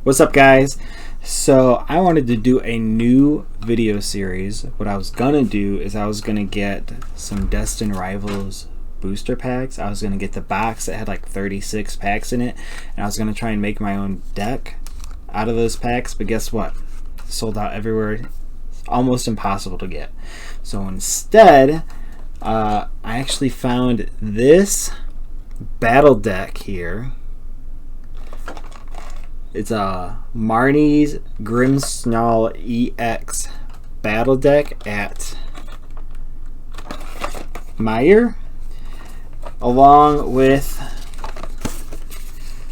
What's up, guys? So I wanted to do a new video series. What I was gonna do is I was gonna get some Destined Rivals booster packs. I was gonna get the box that had like 36 packs in it, and I was gonna try and make my own deck out of those packs. But guess what? Sold out everywhere. It's almost impossible to get. So instead, I actually found this battle deck here. It's a Marnie's Grimmsnarl EX battle deck at Meyer, along with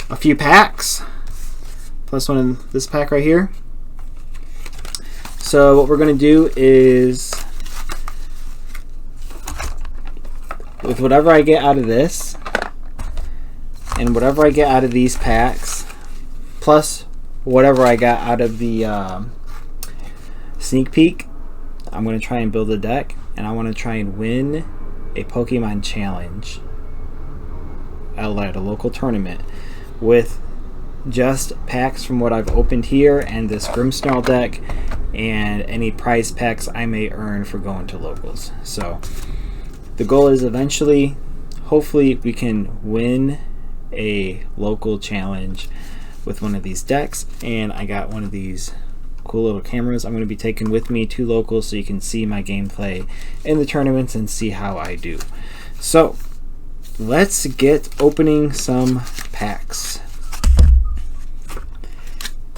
a few packs, plus one in this pack right here. So what we're going to do is, with whatever I get out of this, and whatever I get out of these packs, plus whatever I got out of the sneak peek, I'm going to try and build a deck, and I want to try and win a Pokemon challenge at a local tournament with just packs from what I've opened here and this Grimmsnarl deck and any prize packs I may earn for going to locals. So the goal is eventually, hopefully, we can win a local challenge with one of these decks. And I got one of these cool little cameras I'm going to be taking with me to locals so you can see my gameplay in the tournaments and see how I do. So let's get opening some packs.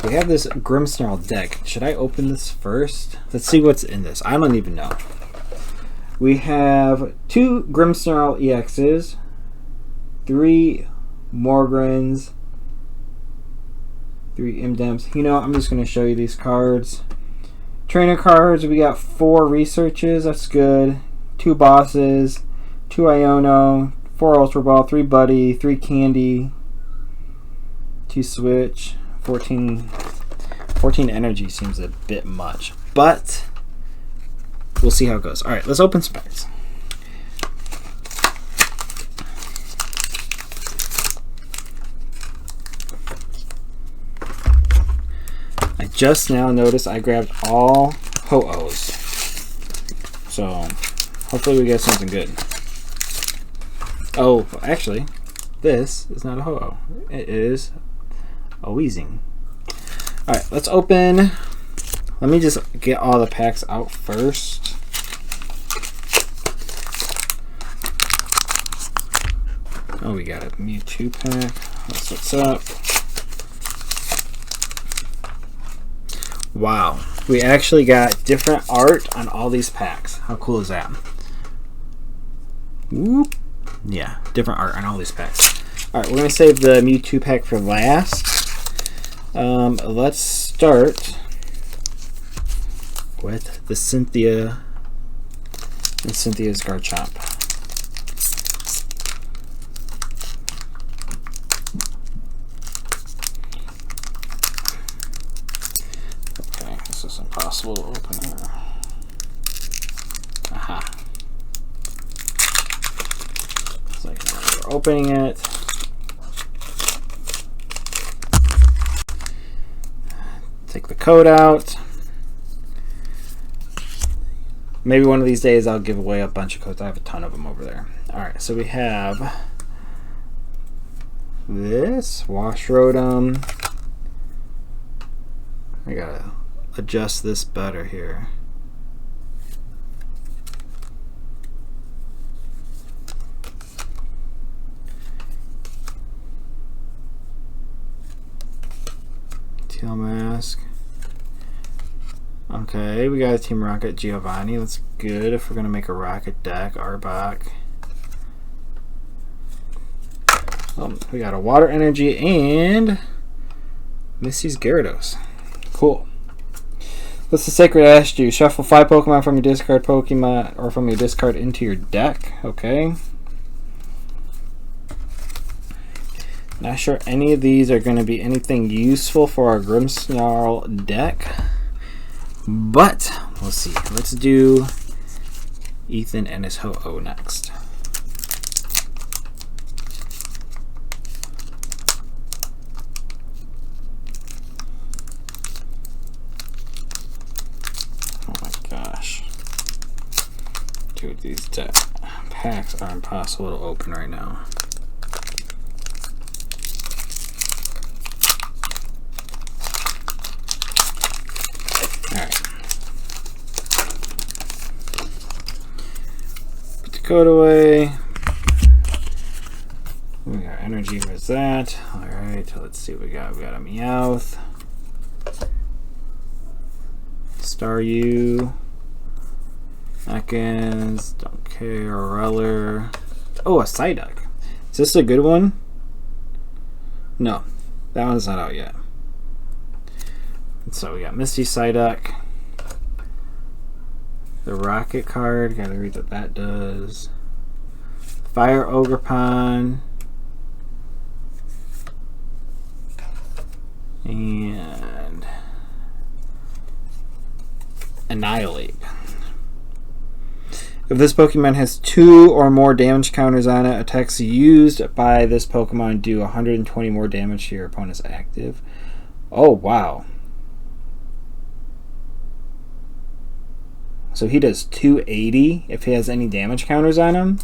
We have this Grimmsnarl deck. Should I open this first? Let's see what's in this. I don't even know. We have 2 Grimmsnarl EXs, 3 Morgrins, 3 Imdemps. You know, I'm just going to show you these cards. Trainer cards, we got 4 researches. That's good. 2 bosses, 2 Iono, 4 Ultra Ball, 3 Buddy, 3 Candy, 2 Switch, 14 energy seems a bit much, but we'll see how it goes. Alright, let's open some packs. I just now noticed I grabbed all Ho-Ohs, so hopefully we get something good. Oh, actually, this is not a Ho-Oh. It is a Weezing. Alright, let's open. Let me just get all the packs out first. Oh, we got a Mewtwo pack. That's what's up. Wow. We actually got different art on all these packs. How cool is that? Whoop. Yeah, different art on all these packs. Alright, we're going to save the Mewtwo pack for last. Let's start with the Cynthia and Cynthia's Garchomp. Okay, this is impossible to open here. Aha. It's like now we're opening it. Take the code out. Maybe one of these days I'll give away a bunch of codes. I have a ton of them over there. Alright, so we have this Washrotom. I gotta adjust this better here. Teal Mask. Okay, we got a Team Rocket Giovanni. That's good if we're going to make a Rocket deck. Arbok. We got a Water Energy and Missy's Gyarados. Cool. What's the Sacred Ash do? Shuffle 5 Pokemon from your discard Pokemon or from your discard into your deck. Okay. Not sure any of these are going to be anything useful for our Grimmsnarl deck, but we'll see. Let's do Ethan and his Ho-Oh next. Dude, these packs are impossible to open right now. Alright. Put the code away. We got energy for that. Alright, let's see what we got. We got a Meowth. Staryu. Ekans. Don't care. Reller. Oh, a Psyduck. Is this a good one? No. That one's not out yet. So we got Misty Psyduck. The Rocket card. Gotta read what that does. Fire Ogerpon. And Annihilate. If this Pokemon has 2 or more damage counters on it, attacks used by this Pokemon do 120 more damage to your opponent's active. Oh, wow. So he does 280 if he has any damage counters on him.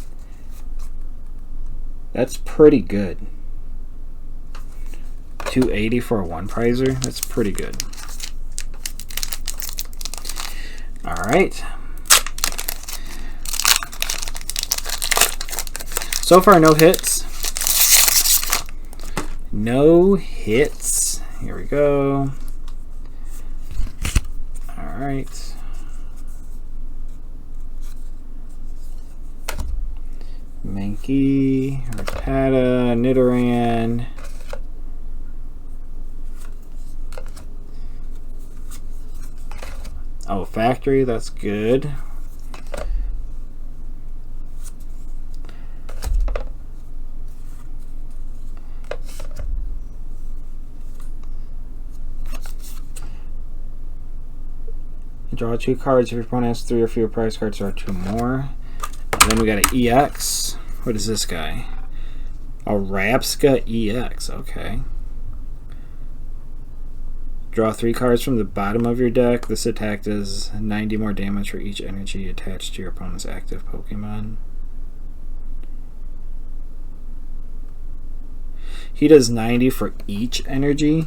That's pretty good. 280 for a 1-prizer? That's pretty good. Alright. So far, no hits. No hits. Here we go. Alright. Mankey, Rattata, Nidoran. Oh, Factory, that's good. Draw 2 cards if your opponent has 3 or fewer prize cards or 2 more. And then we got an EX. What is this guy? A Rapska EX. Okay. Draw 3 cards from the bottom of your deck. This attack does 90 more damage for each energy attached to your opponent's active Pokemon. He does 90 for each energy.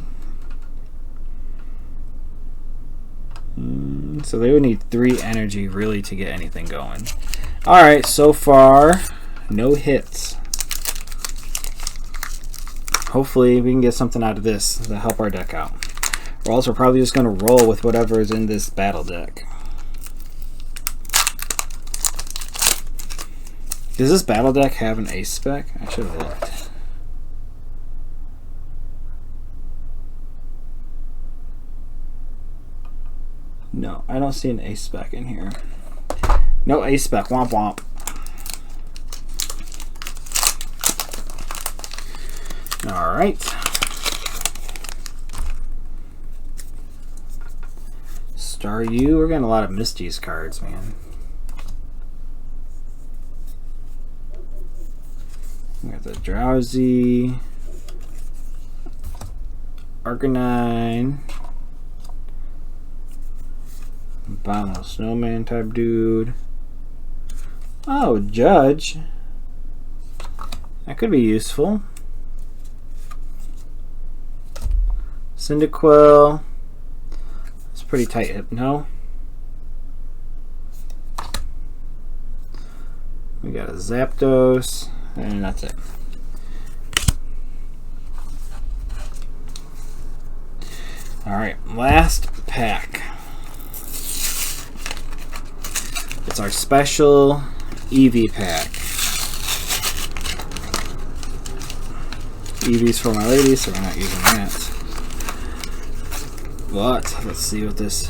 So they would need 3 energy really to get anything going. Alright, so far, no hits. Hopefully we can get something out of this to help our deck out. Or else we're probably just going to roll with whatever is in this battle deck. Does this battle deck have an ace spec? I should have looked. No, I don't see an ace spec in here. No ace spec. Womp womp. Alright. Staryu. We're getting a lot of Misty's cards, man. We got the Drowsy. Arcanine. Abominable Snowman type dude. Oh, Judge. That could be useful. Cyndaquil. It's pretty tight Hypno. We got a Zapdos. And that's it. Alright, last pack. It's our special Eevee pack. Eevee's for my lady, so we're not using that. But let's see what this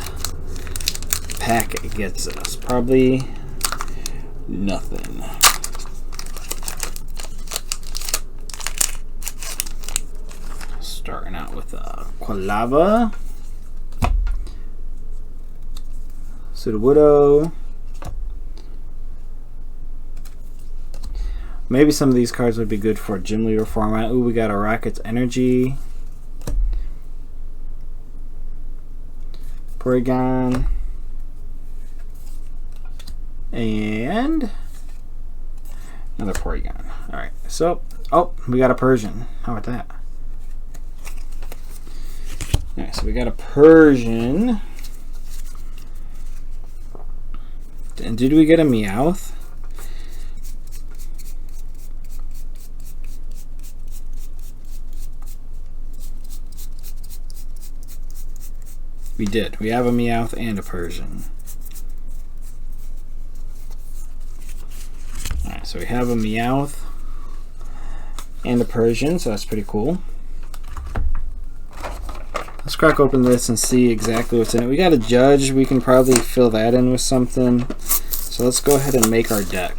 pack gets us. Probably nothing. Starting out with a Quilava, Sudowoodo. Maybe some of these cards would be good for Gym Leader format. Ooh, we got a Rocket's Energy, Porygon, And another Porygon. Alright, so, oh, we got a Persian. How about that? Alright, so we got a Persian. And did we get a Meowth? We did. We have a Meowth and a Persian. Alright, so we have a Meowth and a Persian, so that's pretty cool. Let's crack open this and see exactly what's in it. We got a Judge. We can probably fill that in with something. So let's go ahead and make our deck.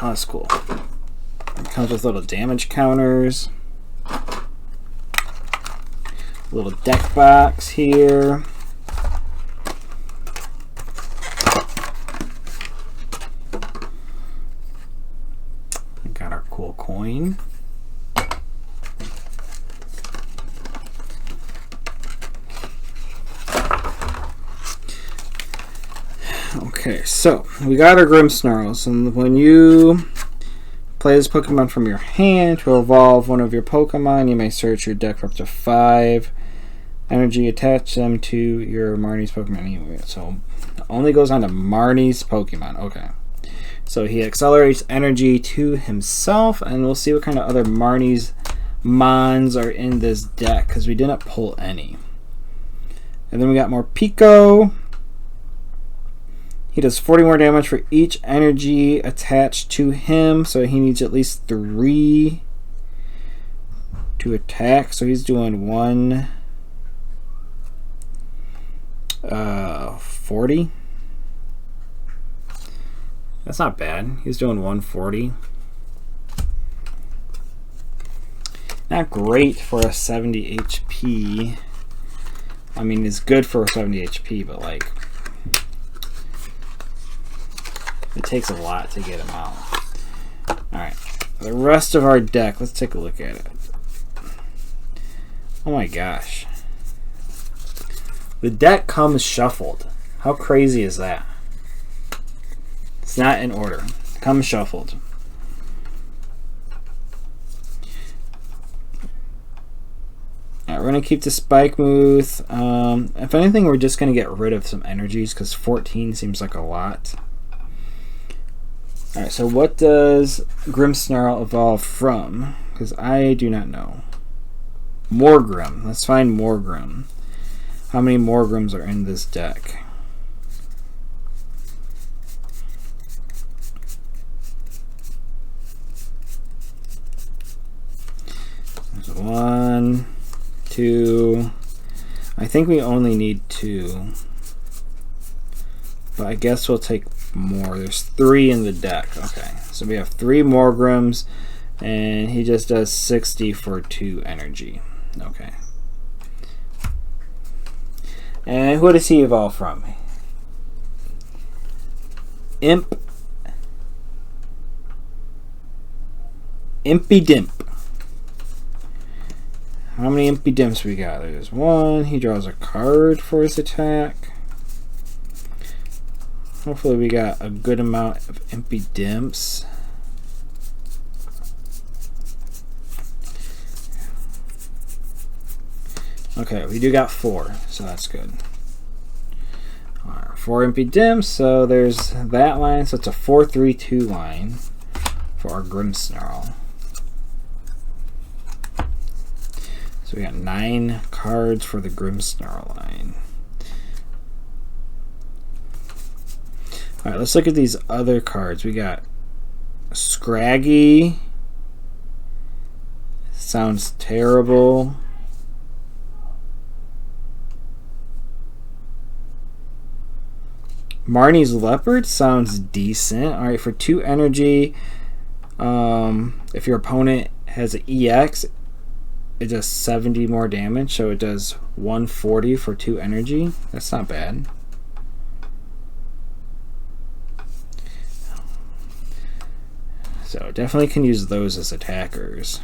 Oh, that's cool. It comes with little damage counters. Little deck box here. Got our cool coin. Okay, so we got our Grimmsnarls, and when you play this Pokemon from your hand to evolve one of your Pokemon, you may search your deck for up to 5 energy, attach them to your Marnie's Pokemon anyway. So it only goes on to Marnie's Pokemon. Okay. So he accelerates energy to himself, and we'll see what kind of other Marnie's Mons are in this deck, because we didn't pull any. And then we got more Pico. He does 40 more damage for each energy attached to him, so he needs at least 3 to attack. So he's doing 140. That's not bad. He's doing 140. Not great for a 70 HP. I mean, it's good for a 70 HP, but like, it takes a lot to get him out. Alright, the rest of our deck, let's take a look at it. Oh my gosh. The deck comes shuffled. How crazy is that? It's not in order. It comes shuffled. Alright, we're going to keep the Spike Move. If anything, we're just going to get rid of some energies, because 14 seems like a lot. Alright, so what does Grimmsnarl evolve from? Because I do not know. Morgrim. Let's find Morgrim. How many Morgrims are in this deck? There's 1, 2. I think we only need 2. But I guess we'll take more. There's 3 in the deck. Okay, so we have 3 Morgrims, and he just does 60 for 2 energy. Okay. And who does he evolve from? Impy Dimp. How many Impy Dimps we got? There's 1. He draws a card for his attack. Hopefully we got a good amount of Impy Dimps. Okay, we do got 4, so that's good. Alright, 4 Impy Dimps, so there's that line, so it's a 4-3-2 line for our Grimmsnarl. So we got 9 cards for the Grimmsnarl line. Alright, let's look at these other cards. We got Scraggy. Sounds terrible. Marnie's Leopard sounds decent. Alright, for 2 energy, if your opponent has an EX, it does 70 more damage, so it does 140 for 2 energy. That's not bad. So definitely can use those as attackers.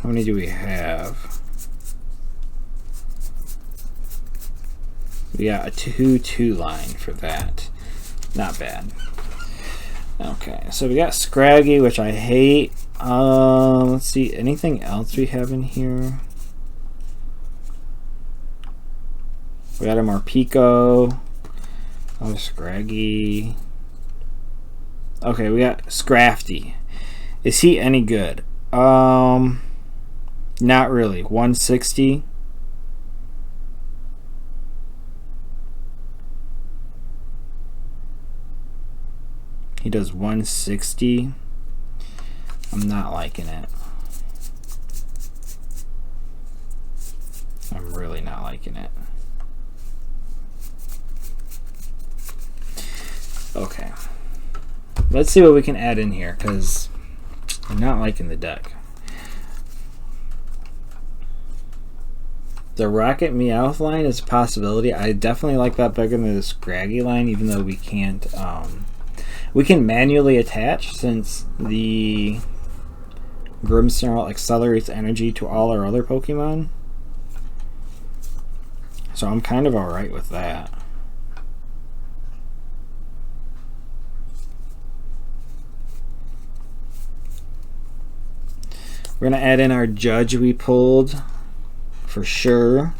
How many do we have? We got a 2/2 line for that. Not bad. Okay, so we got Scraggy, which I hate. Let's see, anything else we have in here? We got a Morpeko. Oh, Scraggy. Okay, we got Scrafty. Is he any good? Not really. 160. He does 160. I'm not liking it. I'm really not liking it. Okay. Let's see what we can add in here, because I'm not liking the deck. The Rocket Meowth line is a possibility. I definitely like that better than the Scraggy line, even though we can't... we can manually attach, since the Grimmsnarl accelerates energy to all our other Pokemon. So I'm kind of alright with that. We're going to add in our Judge we pulled, for sure.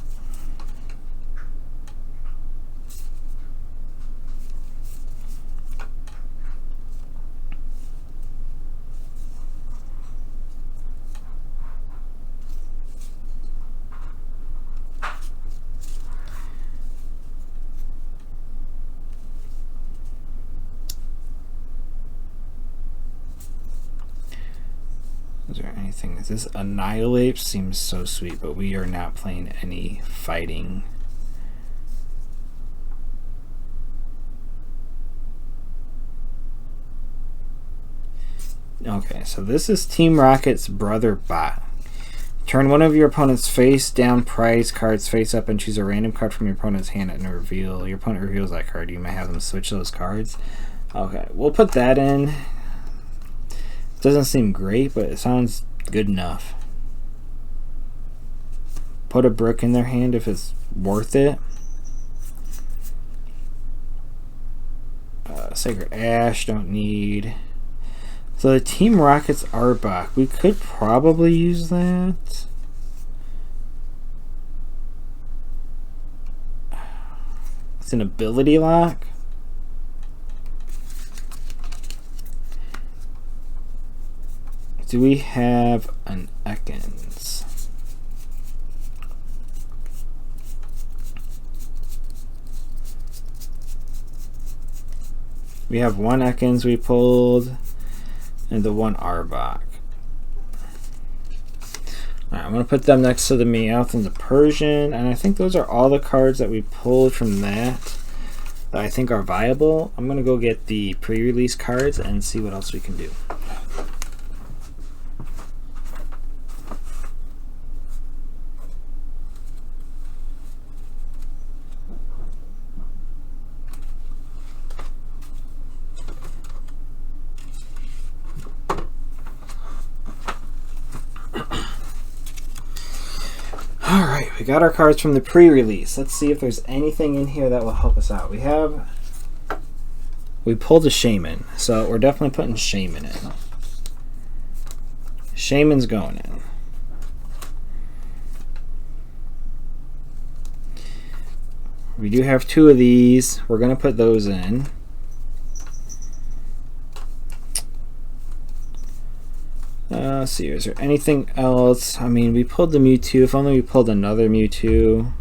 Is there anything? This Annihilate seems so sweet, but we are not playing any fighting. Okay, so this is Team Rocket's Brother Bot. Turn one of your opponent's face down prize cards face up and choose a random card from your opponent's hand and reveal. Your opponent reveals that card. You may have them switch those cards. Okay, we'll put that in. Doesn't seem great, but it sounds good enough. Put a brick in their hand if it's worth it. Sacred Ash, don't need. So the Team Rocket's Arbok, we could probably use that. It's an ability lock. Do we have an Ekans? We have one Ekans we pulled, and the one Arbok. Alright, I'm going to put them next to the Meowth and the Persian, and I think those are all the cards that we pulled from that I think are viable. I'm going to go get the pre-release cards and see what else we can do. Alright, we got our cards from the pre-release. Let's see if there's anything in here that will help us out. We pulled a Shaman, so we're definitely putting Shaman in. Shaman's going in. We do have two of these. We're going to put those in. Let's see, is there anything else? I mean, we pulled the Mewtwo. If only we pulled another Mewtwo.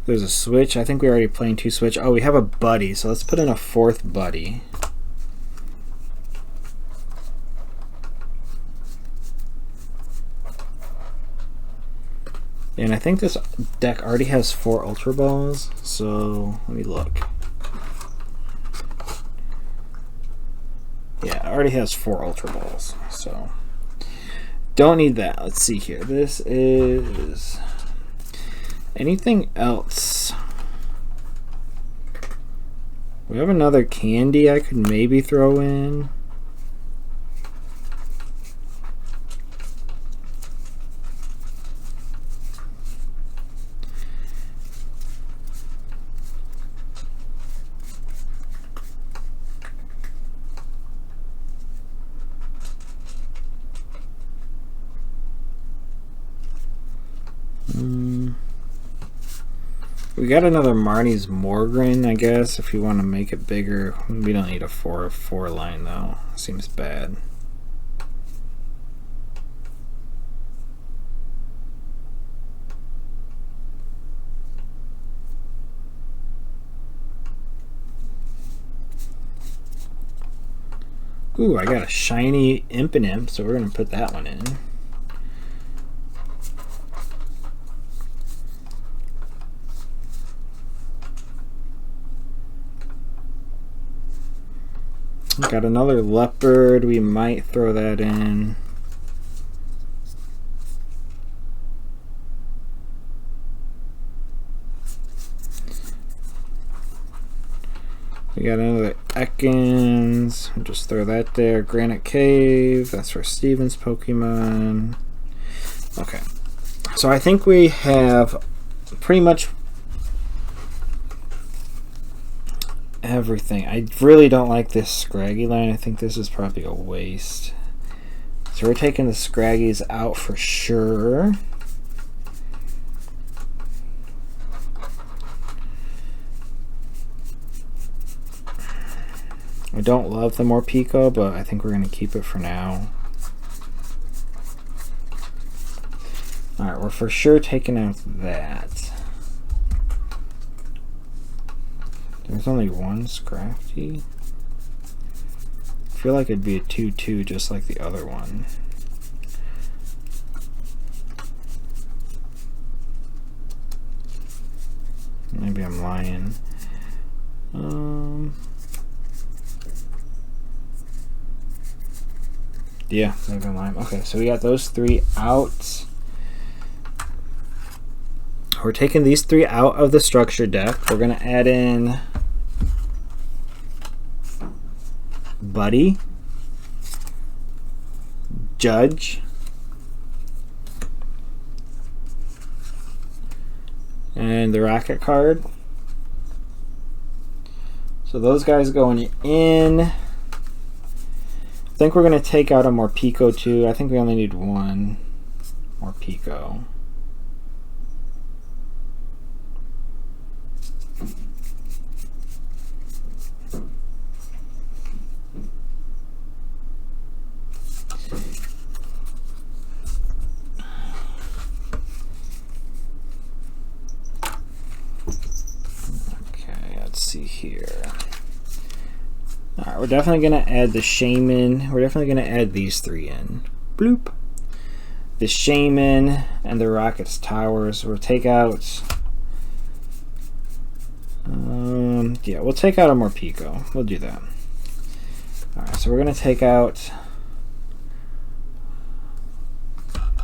There's a switch. I think we already playing two switch. Oh, we have a buddy, so let's put in a fourth buddy. And I think this deck already has 4 Ultra Balls, so let me look. already has 4 Ultra Balls, so don't need that. Let's see here. This is anything else. We have another candy I could maybe throw in. We got another Marnie's Morgren, I guess, if you want to make it bigger. We don't need a 4 line though. Seems bad. Ooh, I got a shiny Impidimp, so we're going to put that one in. Got another leopard, we might throw that in. We got another Ekans, we'll just throw that there. Granite Cave, that's for Steven's Pokemon. Okay, so I think we have pretty much everything. I really don't like this Scraggy line. I think this is probably a waste. So we're taking the Scraggies out for sure. I don't love the Morpeko, but I think we're going to keep it for now. Alright, we're for sure taking out that. There's only one Scrafty. I feel like it'd be a 2-2 just like the other one. Maybe I'm lying. Yeah, maybe I'm lying. Okay, so we got those 3 out. We're taking these 3 out of the structure deck. We're going to add in Buddy, Judge, and the Rocket card. So those guys going in. I think we're going to take out a Morpeko too. I think we only need 1 Morpeko. See here. Alright, we're definitely going to add the Shaman. We're definitely going to add these 3 in. Bloop. The Shaman and the Rocket's Towers. We'll take out... yeah, we'll take out a Morpeko. We'll do that. Alright, so we're going to take out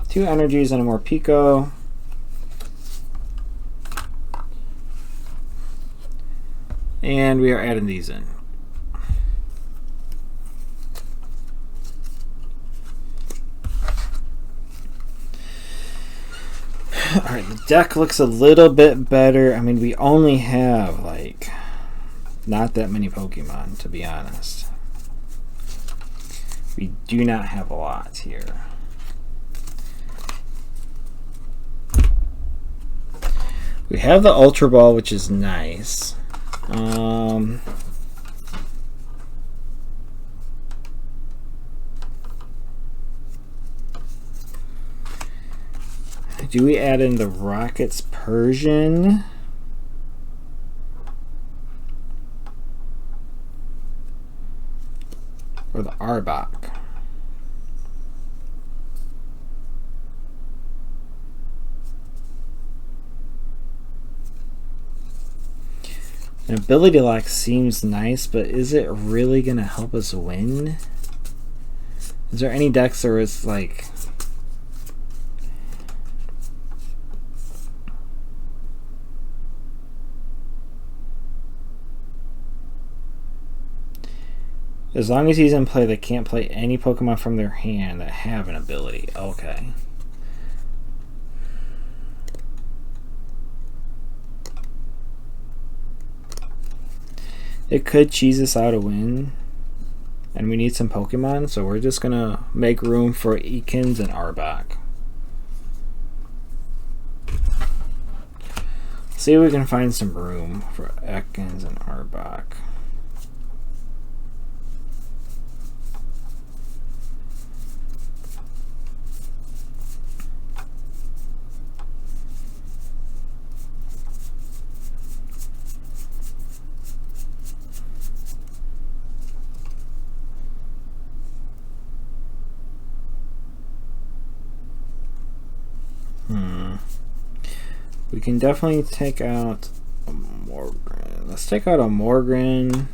2 energies and a Morpeko. And we are adding these in. Alright, the deck looks a little bit better. I mean, we only have, like, not that many Pokemon, to be honest. We do not have a lot here. We have the Ultra Ball, which is nice. Do we add in the Rocket's Persian? Or the Arbok? An ability lock seems nice, but is it really going to help us win? Is there any decks where it's like as long as he's in play, they can't play any Pokemon from their hand that have an ability. Okay. It could cheese us out a win. And we need some Pokemon, so we're just gonna make room for Ekans and Arbok. See if we can find some room for Ekans and Arbok. We can definitely take out a Morgan. Let's take out a Morgan.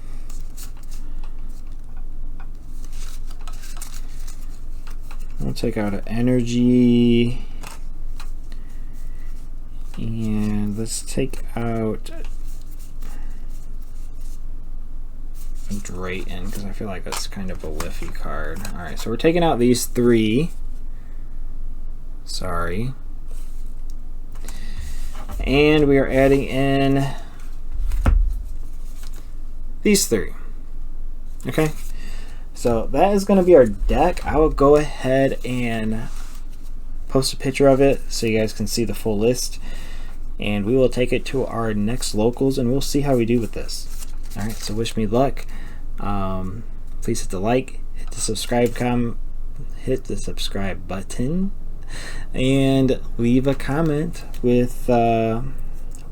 We'll take out an Energy. And let's take out a Drayton, because I feel like that's kind of a whiffy card. Alright, so we're taking out these three. Sorry. And we are adding in these three. Okay, so that is going to be our deck. I will go ahead and post a picture of it so you guys can see the full list, and we will take it to our next locals and we'll see how we do with this. All right, so wish me luck. Please hit the like, hit the subscribe button, and leave a comment with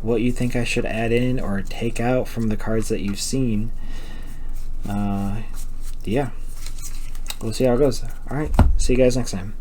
what you think I should add in or take out from the cards that you've seen. Yeah, we'll see how it goes. All right, see you guys next time.